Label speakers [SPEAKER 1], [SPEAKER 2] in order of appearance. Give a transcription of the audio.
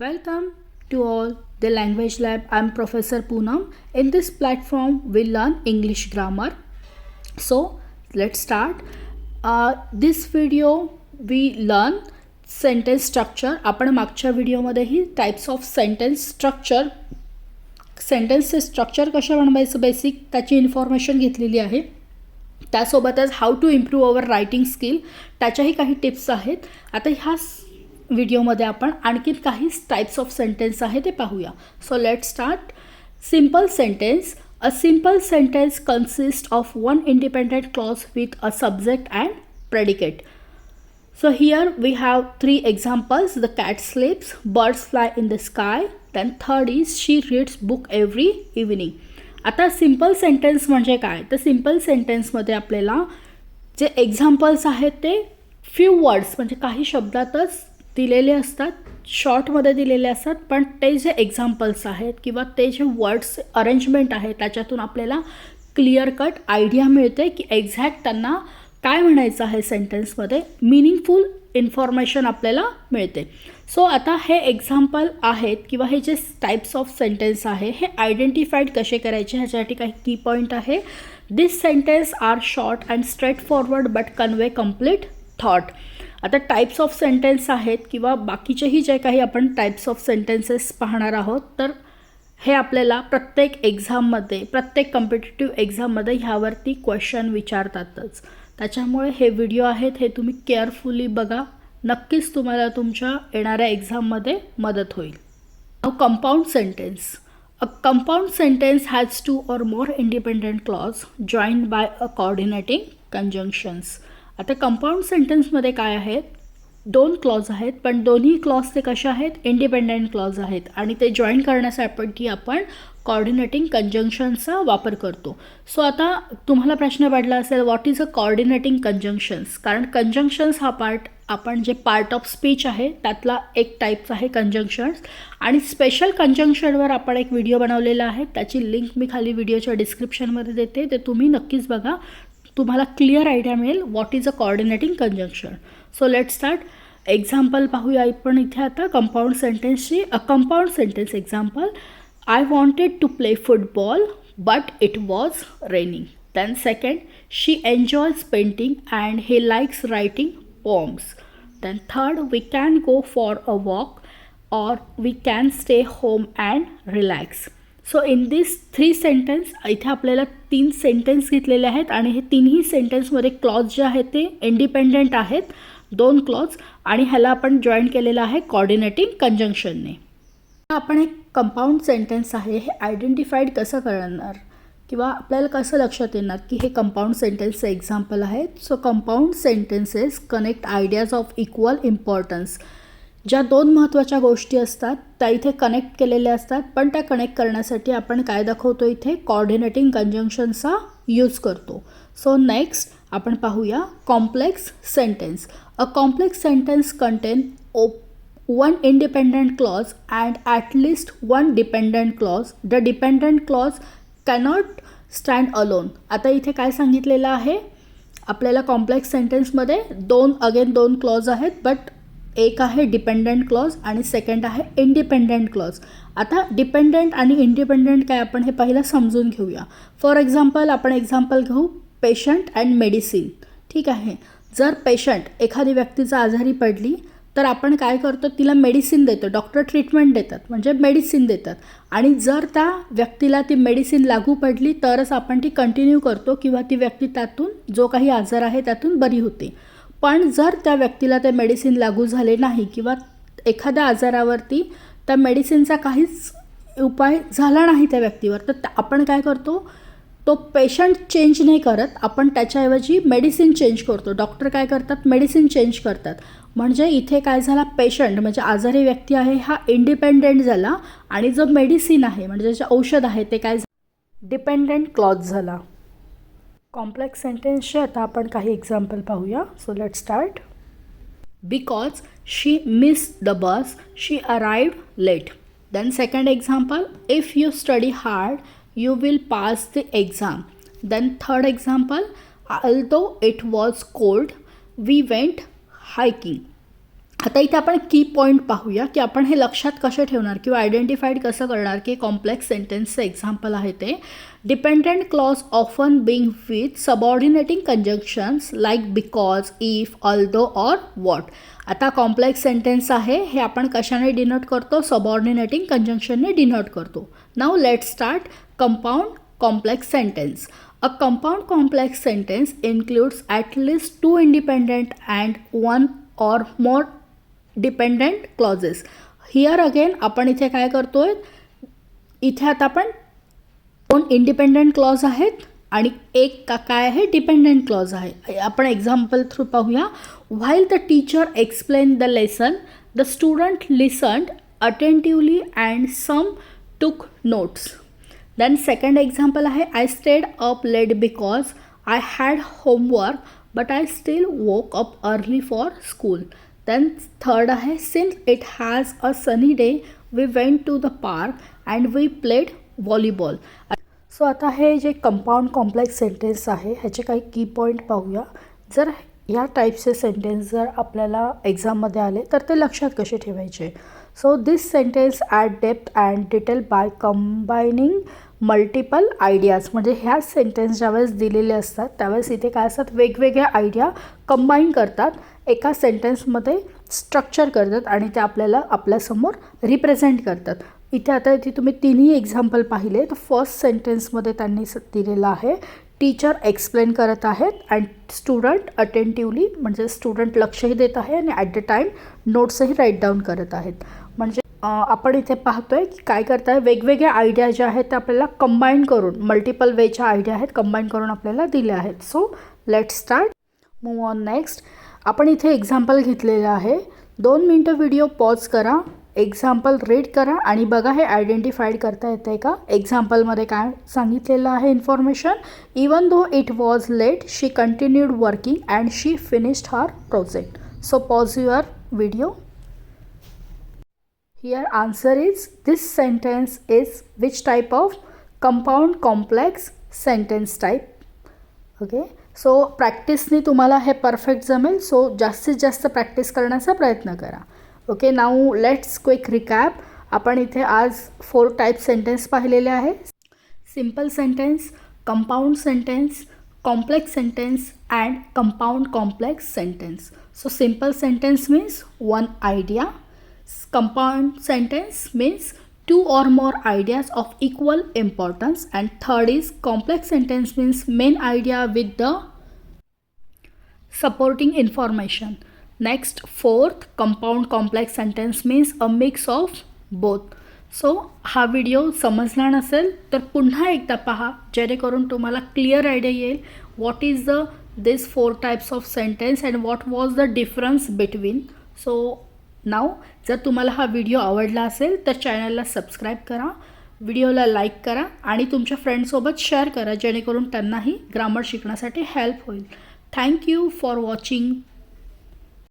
[SPEAKER 1] Welcome to all the Language Lab. I'm Professor Poonam. In this platform, we learn English grammar. So let's start. This video we learn sentence structure. आपण मागच्या व्हिडिओमध्येही types of sentence structure सेंटेन्सचे structure कसं बनवायचं basic त्याची information घेतलेली आहे. त्यासोबतच how to improve our writing skill त्याच्याही काही टिप्स आहेत. आता ह्या व्हिडिओमध्ये आपण आणखी काही टाइप्स ऑफ सेंटेन्स आहे ते पाहूया. So let start. Simple sentence. A simple sentence consist of one independent clause with a subject and predicate. So here we have three examples. The cat sleeps, birds fly in the sky. Then third is she reads book every evening. आता simple sentence म्हणजे काय तर simple सेंटेन्समध्ये आपल्याला जे examples आहेत ते few words म्हणजे काही शब्दातच दिलेले असतात, शॉर्टमध्ये दिलेले असतात. पण ते जे एक्झाम्पल्स आहेत किंवा ते जे वर्ड्स अरेंजमेंट आहे त्याच्यातून आपल्याला क्लिअर कट आयडिया मिळते की एक्झॅक्ट त्यांना काय म्हणायचं आहे सेंटेन्समध्ये. मिनिंगफुल इन्फॉर्मेशन आपल्याला मिळते. सो आता हे एक्झाम्पल आहेत किंवा हे जे टाइप्स ऑफ सेंटेन्स आहे हे आयडेंटिफाईड कसे करायचे ह्याच्यासाठी काही की पॉईंट आहे. This sentence are short and straightforward but convey complete thought. आता टाइप्स ऑफ सेंटेन्स आहेत किंवा बाकीचेही जे काही आपण टाइप्स ऑफ सेंटेन्सेस पाहणार आहोत तर हे आपल्याला प्रत्येक एक्झाममध्ये प्रत्येक कॉम्पिटिटिव्ह एक्झाममध्ये ह्यावरती क्वेश्चन विचारतातच. त्याच्यामुळे हे व्हिडिओ आहेत हे तुम्ही केअरफुली बघा. नक्कीच तुम्हाला तुमच्या येणाऱ्या एक्झाममध्ये मदत होईल. Compound sentence. A compound sentence has two or more independent clause joined by a coordinating conjunctions. आता कंपाऊंड सेंटेन्समध्ये काय आहेत दोन क्लॉज आहेत पण दोन्ही क्लॉज ते कसे आहेत इंडिपेंडेंट क्लॉज आहेत आणि ते जॉईन करण्यासाठी आपण कोऑर्डिनेटिंग कंजंक्शन्सचा वापर करतो. सो आता तुम्हाला प्रश्न पडला असेल what is a coordinating conjunctions. कारण कंजंक्शन्स हा पार्ट आपण जे पार्ट ऑफ स्पीच आहे त्यातला एक टाईप्स आहे कंजंक्शन्स. आणि स्पेशल कंजंक्शनवर आपण एक व्हिडिओ बनवलेला आहे त्याची लिंक मी खाली व्हिडिओच्या डिस्क्रिप्शनमध्ये देते. ते तुम्ही नक्कीच बघा. तुम्हाला क्लिअर आयडिया मिळेल what is a coordinating conjunction. So let start. Example पाहूया आपण इथे आता कंपाऊंड सेंटेन्सची. A compound sentence example. I wanted to play football but it was raining. Then second, she enjoys painting and he likes writing poems. Then third, we can go for a walk or we can stay home and relax. So in these three sentence इथे आपल्याला तीन sentence घेतलेले आहेत आणि हे तिन्ही सेंटेन्समध्ये clause जे आहेत ते इंडिपेंडेंट आहेत, दोन क्लॉज, आणि ह्याला आपण जॉईन केलेलं आहे कोऑर्डिनेटिंग कंजंक्शनने. आपण एक कंपाऊंड सेंटेन्स आहे हे आयडेंटिफाईड कसं करणार किंवा आपल्याला कसं लक्षात येणार की हे कंपाऊंड सेंटेन्सचं एक्झाम्पल आहे. So compound sentences connect ideas of equal importance. ज्या दोन महत्त्वाच्या गोष्टी असतात त्या इथे कनेक्ट केलेल्या असतात पण त्या कनेक्ट करण्यासाठी आपण काय दाखवतो इथे कोऑर्डिनेटिंग कंजंक्शनचा यूज करतो. सो नेक्स्ट आपण पाहूया complex sentence. A complex sentence content one independent clause and at least one dependent clause. The dependent clause cannot stand alone. आता इथे काय सांगितलेलं आहे आपल्याला कॉम्प्लेक्स सेंटेन्समध्ये दोन क्लॉज आहेत बट एक आहे डिपेंडंट क्लॉज आणि सेकंड आहे इंडिपेंडंट क्लॉज. आता डिपेंडंट आणि इंडिपेंडंट काय आपण हे पहिलं समजून घेऊया. फॉर एक्झाम्पल आपण एक्झाम्पल घेऊ पेशंट अँड मेडिसिन. ठीक आहे. जर पेशंट एखादी व्यक्तीचा आजारी पडली तर आपण काय करतो तिला मेडिसिन देतो. डॉक्टर ट्रीटमेंट देतात म्हणजे मेडिसिन देतात आणि जर त्या व्यक्तीला ती मेडिसिन लागू पडली तरच आपण ती कंटिन्यू करतो किंवा ती व्यक्ती त्यातून जो काही आजार आहे त्यातून बरी होते. पण जर त्या व्यक्तीला ते मेडिसिन लागू झाले नाही किंवा एखाद्या आजारावरती त्या मेडिसिनचा काहीच उपाय झाला नाही त्या व्यक्तीवर तर आपण काय करतो तो पेशंट चेंज नाही करत, आपण त्याच्याऐवजी मेडिसिन चेंज करतो. डॉक्टर काय करतात मेडिसिन चेंज करतात. म्हणजे इथे काय झाला पेशंट म्हणजे आजारी व्यक्ती आहे हा इंडिपेंडेंट झाला आणि जो मेडिसिन आहे म्हणजे जे औषध आहे ते काय डिपेंडेंट क्लॉज झाला. कॉम्प्लेक्स सेंटेन्सचे आता आपण काही एक्झाम्पल पाहूया. So let start. Because she missed the bus she arrived late. Then second example. If you study hard you will pass the exam. Then third example. Although it was cold we went hiking. आता इथे आपण की point पाहूया की आपण हे लक्षात कसे ठेवणार किंवा आयडेंटिफाईड कसं करणार की कॉम्प्लेक्स सेंटेन्सचं एक्झाम्पल आहे ते. डिपेंडंट क्लॉज ऑफन बिंग with subordinating conjunctions like because, if, although or what. आता कॉम्प्लेक्स सेंटेन्स आहे हे आपण कशाने डिनोट करतो, सबऑर्डिनेटिंग कंजंक्शनने डिनोट करतो. Now let's start compound complex sentence. A compound complex sentence includes at least two independent and one or more dependent clauses. Here again आपण इथे काय करतोय, इथे आता आपण दोन इंडिपेंडंट क्लॉज आहेत आणि एक काय आहे डिपेंडंट क्लॉज आहे. आपण एक्झाम्पल थ्रू पाहूया. While the teacher explain the lesson the student listened attentively and some took notes. Then second example आहे I stayed up late because I had homework but I still woke up early for school. Then third आहे since it has a sunny day we went to the park and we played volleyball. So आता हे जे compound complex sentence आहे ह्याचे काही key point पाहूया. जर ह्या टाईपचे सेंटेन्स जर आपल्याला एक्झाममध्ये आले तर ते लक्षात कसे ठेवायचे. So this sentence at depth and detail by combining multiple ideas. म्हणजे ह्या सेंटेन्स ज्यावेळेस दिलेले असतात त्यावेळेस इथे काय असतात, वेगवेगळ्या आयडिया कंबाईन करतात, एका सेंटेन्समध्ये स्ट्रक्चर करतात आणि ते आपल्याला आपल्यासमोर रिप्रेझेंट करतात. इथे आता इथे तुम्ही तिन्ही एक्झाम्पल पाहिले तर फर्स्ट सेंटेन्समध्ये त्यांनी दिलेलं आहे टीचर एक्सप्लेन करत आहेत अँड स्टुडंट अटेंटिव्हली, म्हणजे स्टुडंट लक्षही देत आहे आणि ॲट द टाईम नोट्सही राईट डाऊन करत आहेत. म्हणजे आपण इथे पाहतोय की काय करताय, वेगवेगळ्या आयडिया ज्या आहेत त्या आपल्याला कंबाईन करून, मल्टिपल वेच्या आयडिया आहेत कंबाईन करून आपल्याला दिल्या आहेत. So let's start, move on next. आपण इथे एक्झाम्पल घेतलेलं आहे. 2 मिनटं व्हिडिओ पॉज करा, एक्झाम्पल रीड करा आणि बघा हे आयडेंटिफाईड करता येतं आहे का. एक्झाम्पलमध्ये काय सांगितलेलं आहे information. Even though it was late she continued working and she finished her project. So pause your video. Here answer is this sentence is which type of compound complex sentence type. Okay, so प्रॅक्टिसने तुम्हाला हे perfect जमेल. So जास्तीत जास्त practice करण्याचा प्रयत्न करा. Okay, now let's quick recap. आपण इथे आज 4 टाईप सेंटेन्स पाहिलेले आहे. Simple sentence, compound sentence, complex sentence and compound complex sentence. So simple sentence means one idea. Compound sentence means 2 or more ideas of equal importance, and third is complex sentence means main idea with the supporting information. Next, fourth, compound complex sentence means a mix of both. So हा video समजला नसेल तर पुन्हा एकदा पहा जेणेकरून तुम्हाला clear idea येईल what is the this 4 types of sentence and what was the difference between. So now जर तुम्हाला हा व्हिडिओ आवडला असेल तर चॅनलला सबस्क्राईब करा, व्हिडिओला लाईक करा आणि तुमच्या फ्रेंड्ससोबत शेअर करा जेणेकरून त्यांनाही ग्रामर शिकण्यासाठी हेल्प होईल. Thank you for watching.